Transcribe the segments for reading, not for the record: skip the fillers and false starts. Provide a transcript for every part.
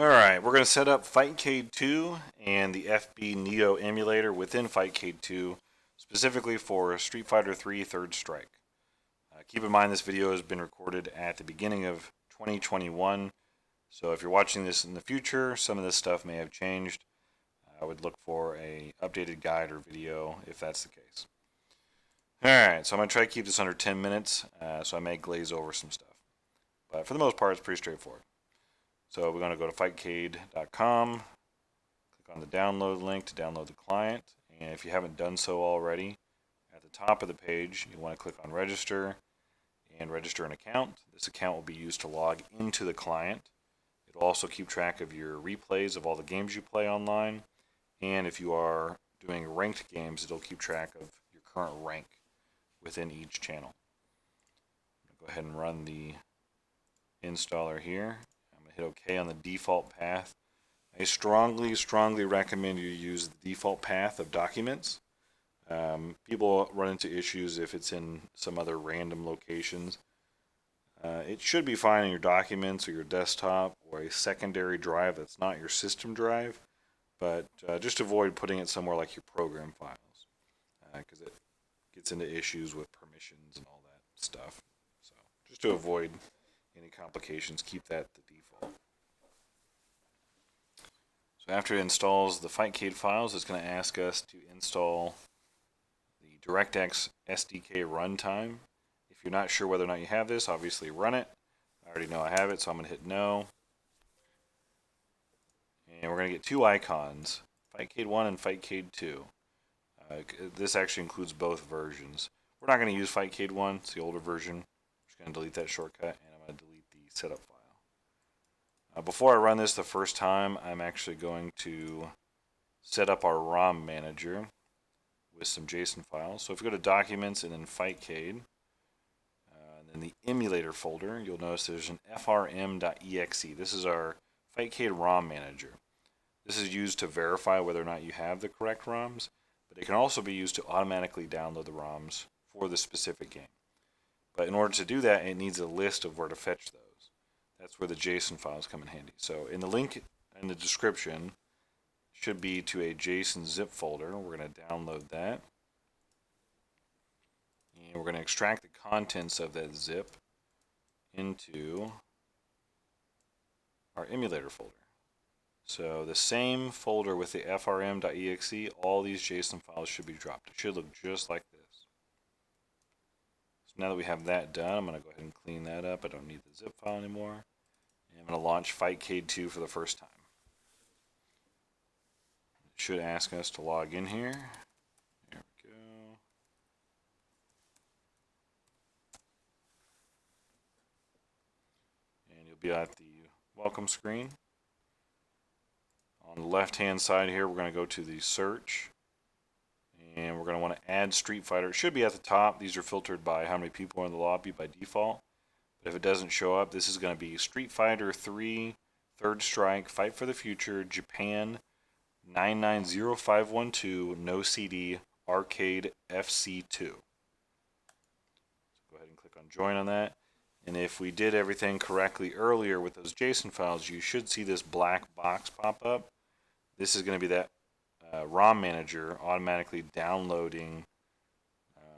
Alright, we're going to set up Fightcade2 and the FB Neo emulator within Fightcade2 specifically for Street Fighter 3 Third Strike. Keep in mind this video has been recorded at the beginning of 2021, so if you're watching this in the future, some of this stuff may have changed. I would look for a updated guide or video if that's the case. Alright, so I'm going to try to keep this under 10 minutes, so I may glaze over some stuff. But for the most part, it's pretty straightforward. So we're going to go to Fightcade.com, click on the download link to download the client, and if you haven't done so already, at the top of the page you want to click on register and register an account. This account will be used to log into the client. It'll also keep track of your replays of all the games you play online, and if you are doing ranked games, it'll keep track of your current rank within each channel. Go ahead and run the installer here. Hit OK on the default path. I strongly recommend you use the default path of documents. People run into issues if it's in some other random locations. It should be fine in your documents or your desktop or a secondary drive that's not your system drive, but just avoid putting it somewhere like your program files, because it gets into issues with permissions and all that stuff. So just to avoid any complications, keep that the default. So after it installs the Fightcade files, it's going to ask us to install the DirectX SDK runtime. If you're not sure whether or not you have this, obviously run it. I already know I have it, so I'm going to hit no. And we're going to get two icons, Fightcade 1 and Fightcade 2. This actually includes both versions. We're not going to use Fightcade 1, it's the older version. I'm just going to delete that shortcut, and I'm going to delete the setup file. Before I run this the first time, I'm actually going to set up our ROM Manager with some JSON files. So if you go to Documents and then Fightcade, and then the Emulator folder, you'll notice there's an frm.exe. This is our Fightcade ROM Manager. This is used to verify whether or not you have the correct ROMs, but it can also be used to automatically download the ROMs for the specific game. But in order to do that, it needs a list of where to fetch those. That's where the JSON files come in handy. So in the link in the description should be to a JSON zip folder. We're going to download that. And we're going to extract the contents of that zip into our emulator folder. So the same folder with the frm.exe, all these JSON files should be dropped. It should look just like this. So now that we have that done, I'm going to go ahead and clean that up. I don't need the zip file anymore. And I'm going to launch Fightcade2 for the first time. It should ask us to log in here. There we go. And you'll be at the welcome screen. On the left hand side here, we're going to go to the search. And we're going to want to add Street Fighter. It should be at the top. These are filtered by how many people are in the lobby by default. But if it doesn't show up, this is going to be Street Fighter 3 Third Strike Fight for the Future Japan 990512 No CD Arcade FC2. So go ahead and click on join on that. And if we did everything correctly earlier with those JSON files, you should see this black box pop up. This is going to be that ROM Manager automatically downloading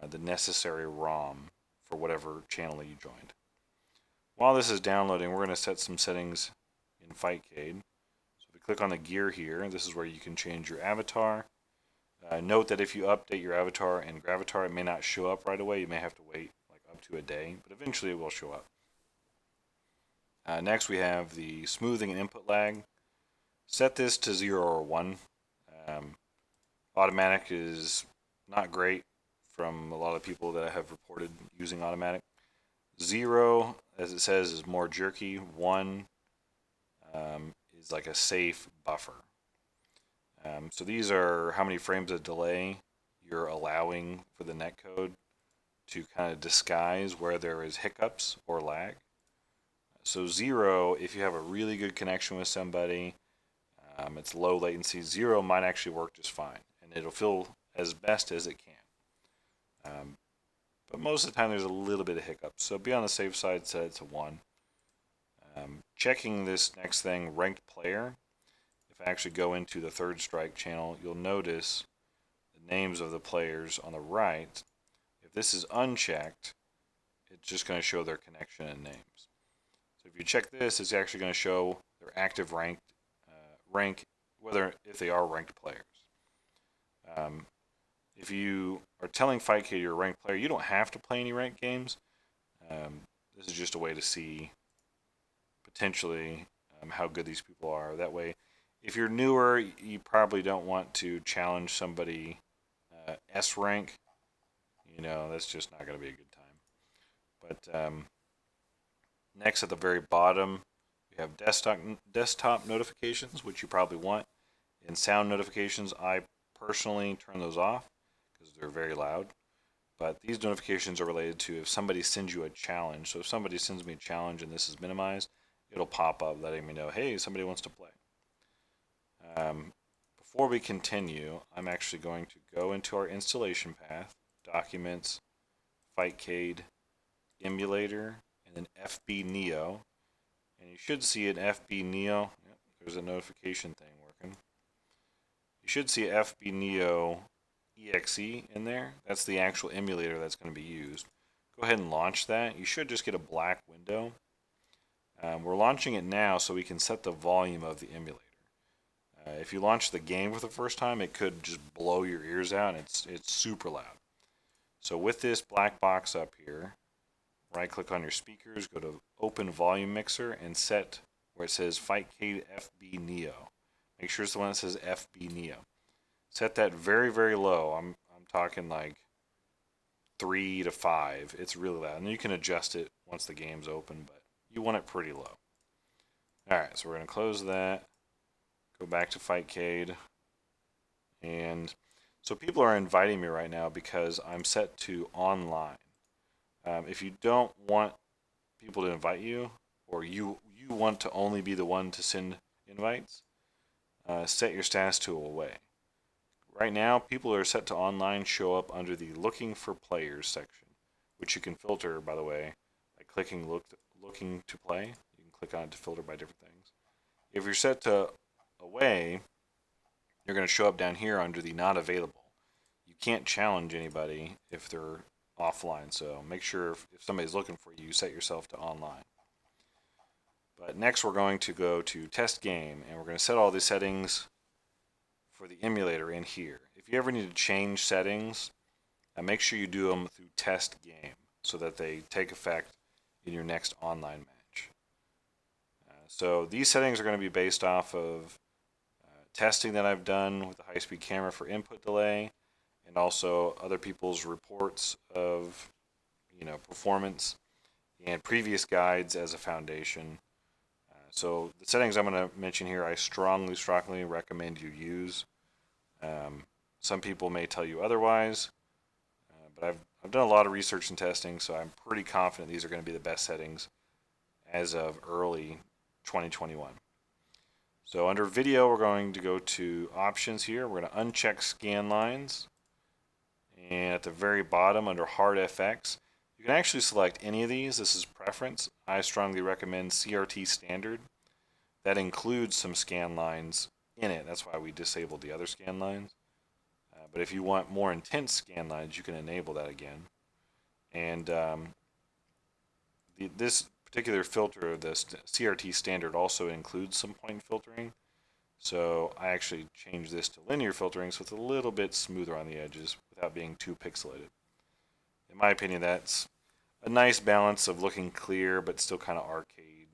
the necessary ROM for whatever channel you joined. While this is downloading, we're going to set some settings in Fightcade. So if we click on the gear here, this is where you can change your avatar. Note that if you update your avatar and gravatar, it may not show up right away. You may have to wait like up to a day, but eventually it will show up. Next we have the smoothing and input lag. Set this to 0 or 1. Automatic is not great from a lot of people that have reported using automatic. 0, as it says, is more jerky. 1 is like a safe buffer. So these are how many frames of delay you're allowing for the netcode to kind of disguise where there is hiccups or lag. So 0, if you have a really good connection with somebody, it's low latency. 0 might actually work just fine, and it'll feel as best as it can. But most of the time there's a little bit of hiccups, so be on the safe side, set it to 1. checking this next thing, ranked player, if I actually go into the Third Strike channel, you'll notice the names of the players on the right. If this is unchecked, it's just going to show their connection and names. So if you check this, it's actually going to show their active rank, if they are ranked players. If you are telling Fightcade you're a ranked player, you don't have to play any ranked games. This is just a way to see potentially how good these people are. That way, if you're newer, you probably don't want to challenge somebody S rank. You know, that's just not going to be a good time. But next, at the very bottom, we have desktop notifications, which you probably want. And sound notifications, I personally turn those off because they're very loud. But these notifications are related to if somebody sends you a challenge. So if somebody sends me a challenge and this is minimized, it'll pop up letting me know, hey, somebody wants to play. Before we continue, I'm actually going to go into our installation path, Documents, Fightcade, Emulator, and then FB Neo. And you should see an FB Neo. Yep, there's a notification thing working. You should see FB Neo exe in there. That's the actual emulator that's going to be used. Go ahead and launch that. You should just get a black window. We're launching it now so we can set the volume of the emulator. If you launch the game for the first time, it could just blow your ears out, and it's super loud. So with this black box up here, right click on your speakers, go to Open Volume Mixer, and set where it says Fightcade FB Neo. Make sure it's the one that says FB Neo. Set that very, very low. I'm talking like 3 to 5. It's really loud. And you can adjust it once the game's open, but you want it pretty low. Alright, so we're going to close that. Go back to Fightcade. And so people are inviting me right now because I'm set to online. If you don't want people to invite you, or you want to only be the one to send invites, set your status to away. Right now, people are set to online show up under the Looking for Players section, which you can filter, by the way, by clicking Looking to Play. You can click on it to filter by different things. If you're set to away, you're going to show up down here under the Not Available. You can't challenge anybody if they're offline, so make sure if somebody's looking for you, you set yourself to online. But next we're going to go to Test Game, and we're going to set all the settings for the emulator in here. If you ever need to change settings, make sure you do them through Test Game so that they take effect in your next online match. So these settings are going to be based off of testing that I've done with the high-speed camera for input delay, and also other people's reports of performance and previous guides as a foundation. So the settings I'm going to mention here, I strongly recommend you use. Some people may tell you otherwise, but I've done a lot of research and testing, so I'm pretty confident these are going to be the best settings as of early 2021. So under video, we're going to go to options here. We're going to uncheck scan lines. And at the very bottom under hard FX, you can actually select any of these. This is preference. I strongly recommend CRT standard. That includes some scan lines in it. That's why we disabled the other scan lines. But if you want more intense scan lines, you can enable that again. And this particular filter, the CRT standard, also includes some point filtering. So I actually changed this to linear filtering, so it's a little bit smoother on the edges without being too pixelated. In my opinion, that's a nice balance of looking clear but still kind of arcade,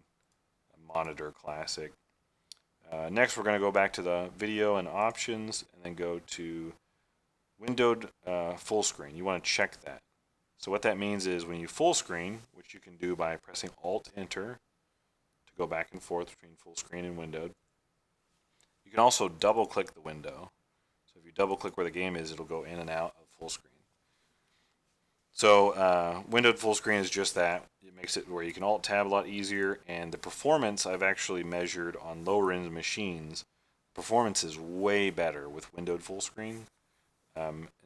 monitor classic. Next, we're going to go back to the video and options, and then go to windowed full screen. You want to check that. So what that means is when you full screen, which you can do by pressing Alt-Enter to go back and forth between full screen and windowed. You can also double click the window. So if you double click where the game is, it'll go in and out of full screen. So windowed full screen is just that. It makes it where you can alt tab a lot easier, and the performance I've actually measured on lower end machines. Performance is way better with windowed full screen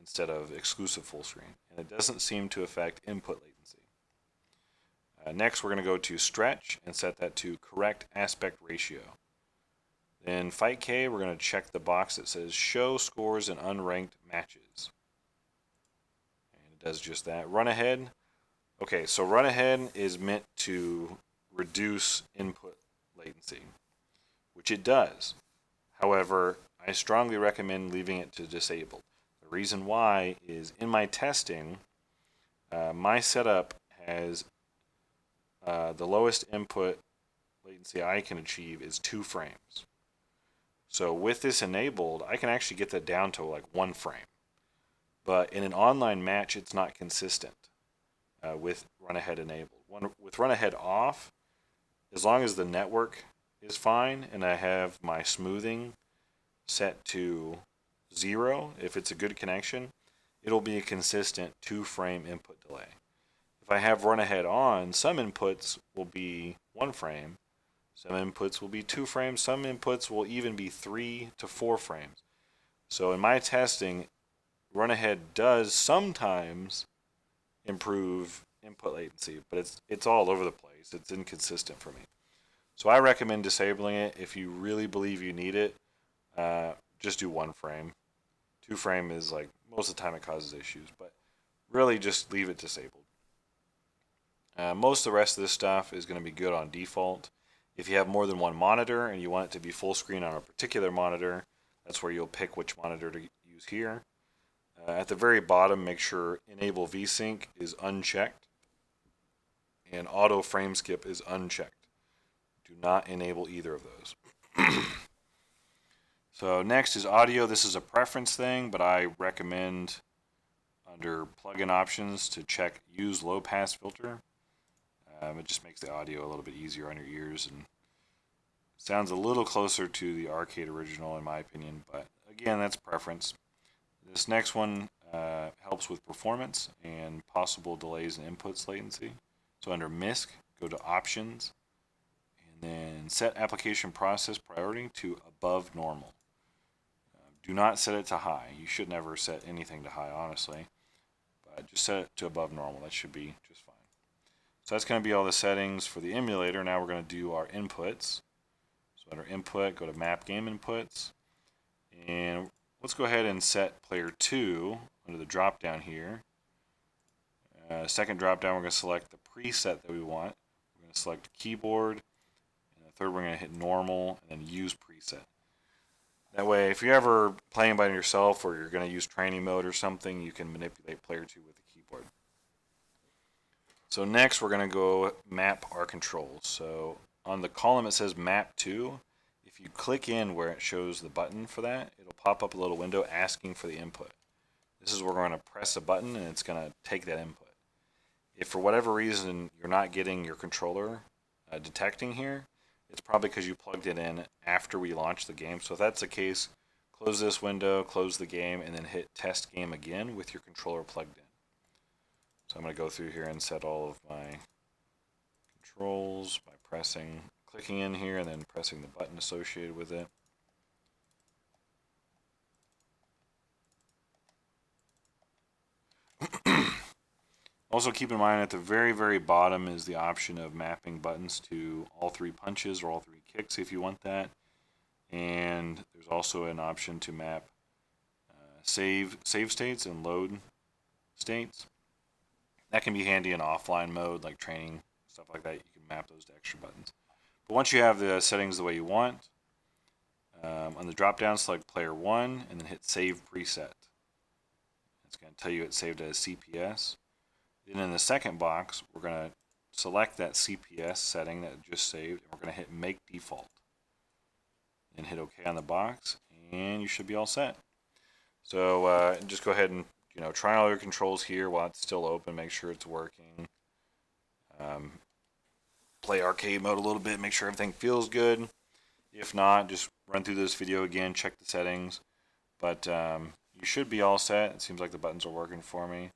instead of exclusive full screen, and it doesn't seem to affect input latency. Next, we're going to go to stretch and set that to correct aspect ratio. Then Fightcade, we're going to check the box that says show scores in unranked matches. And it does just that. Run ahead. Okay, so run ahead is meant to reduce input latency, which it does. However, I strongly recommend leaving it to disabled. The reason why is in my testing, my setup has the lowest input latency I can achieve is 2 frames. So with this enabled, I can actually get that down to like 1 frame. But in an online match, it's not consistent with run ahead enabled. With run ahead off, as long as the network is fine and I have my smoothing set to 0, if it's a good connection, it'll be a consistent 2 frame input delay. If I have run ahead on, some inputs will be 1 frame, some inputs will be 2 frames, some inputs will even be 3 to 4 frames. So in my testing, run ahead does sometimes improve input latency, but it's all over the place. It's inconsistent for me. So I recommend disabling it. If you really believe you need it, just do 1 frame. 2 frame is like most of the time it causes issues, but really just leave it disabled. Most of the rest of this stuff is going to be good on default. If you have more than 1 monitor and you want it to be full screen on a particular monitor, that's where you'll pick which monitor to use here. At the very bottom, make sure Enable VSync is unchecked and Auto Frame Skip is unchecked. Do not enable either of those. So next is audio. This is a preference thing, but I recommend under plugin options to check Use Low Pass Filter. It just makes the audio a little bit easier on your ears and sounds a little closer to the arcade original in my opinion, but again, that's preference. This next one helps with performance and possible delays in inputs latency. So under MISC, go to Options, and then set application process priority to above normal. Do not set it to high. You should never set anything to high, honestly. But just set it to above normal. That should be just fine. So that's going to be all the settings for the emulator. Now we're going to do our inputs. So under Input, go to Map Game Inputs. And let's go ahead and set Player 2 under the drop down here. Second drop down, we're going to select the preset that we want. We're going to select keyboard. And the third, we're going to hit normal and then use preset. That way, if you're ever playing by yourself or you're going to use training mode or something, you can manipulate Player 2 with the keyboard. So next, we're going to go map our controls. So on the column it says Map to. If you click in where it shows the button for that, it'll pop up a little window asking for the input. This is where we're going to press a button and it's going to take that input. If for whatever reason you're not getting your controller detecting here, it's probably because you plugged it in after we launched the game. So if that's the case, close this window, close the game, and then hit Test Game again with your controller plugged in. So I'm going to go through here and set all of my controls by clicking in here and then pressing the button associated with it. Also keep in mind at the very, very bottom is the option of mapping buttons to all 3 punches or all 3 kicks if you want that. And there's also an option to map save states and load states. That can be handy in offline mode like training, stuff like that. You can map those to extra buttons. But once you have the settings the way you want, on the drop down select Player 1 and then hit Save Preset. It's going to tell you it's saved as CPS. Then in the second box, we're going to select that CPS setting that just saved, and we're going to hit Make Default. Then hit OK on the box, and you should be all set. So just go ahead and try all your controls here while it's still open. Make sure it's working. Play arcade mode a little bit. Make sure everything feels good. If not, just run through this video again. Check the settings. But you should be all set. It seems like the buttons are working for me.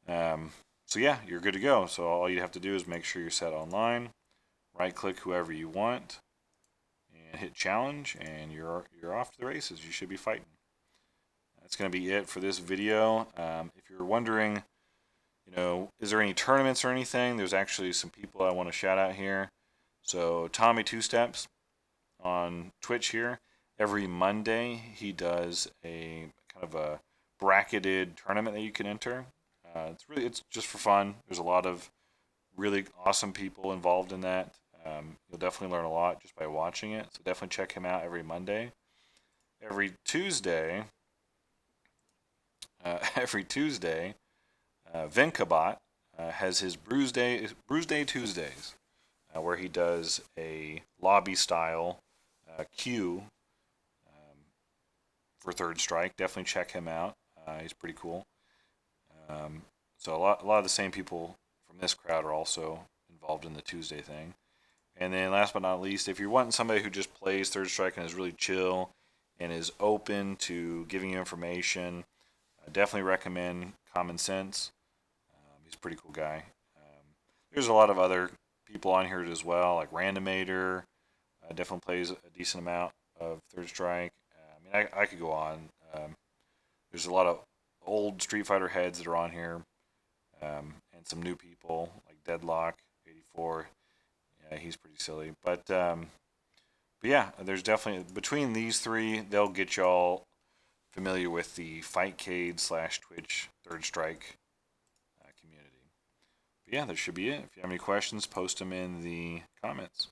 So yeah, you're good to go. So all you have to do is make sure you're set online. Right click whoever you want and hit challenge, and you're off to the races. You should be fighting. That's going to be it for this video. If you're wondering You know, is there any tournaments or anything? There's actually some people I want to shout out here. So Tommy Two Steps on Twitch here. Every Monday he does a kind of a bracketed tournament that you can enter. It's just for fun. There's a lot of really awesome people involved in that. You'll definitely learn a lot just by watching it. So definitely check him out every Monday. Every Tuesday, Vinkabot has his Bruise Day Tuesdays, where he does a lobby style queue for Third Strike. Definitely check him out. He's pretty cool. So a lot of the same people from this crowd are also involved in the Tuesday thing. And then last but not least, if you're wanting somebody who just plays Third Strike and is really chill and is open to giving you information, I definitely recommend Common Sense. He's a pretty cool guy. There's a lot of other people on here as well, like Randomator. Definitely plays a decent amount of Third Strike. I mean, I could go on. There's a lot of old Street Fighter heads that are on here, and some new people like Deadlock 84. Yeah, he's pretty silly, but yeah, there's definitely between these three, they'll get y'all familiar with the Fightcade/Twitch Third Strike community. But yeah, that should be it. If you have any questions, post them in the comments.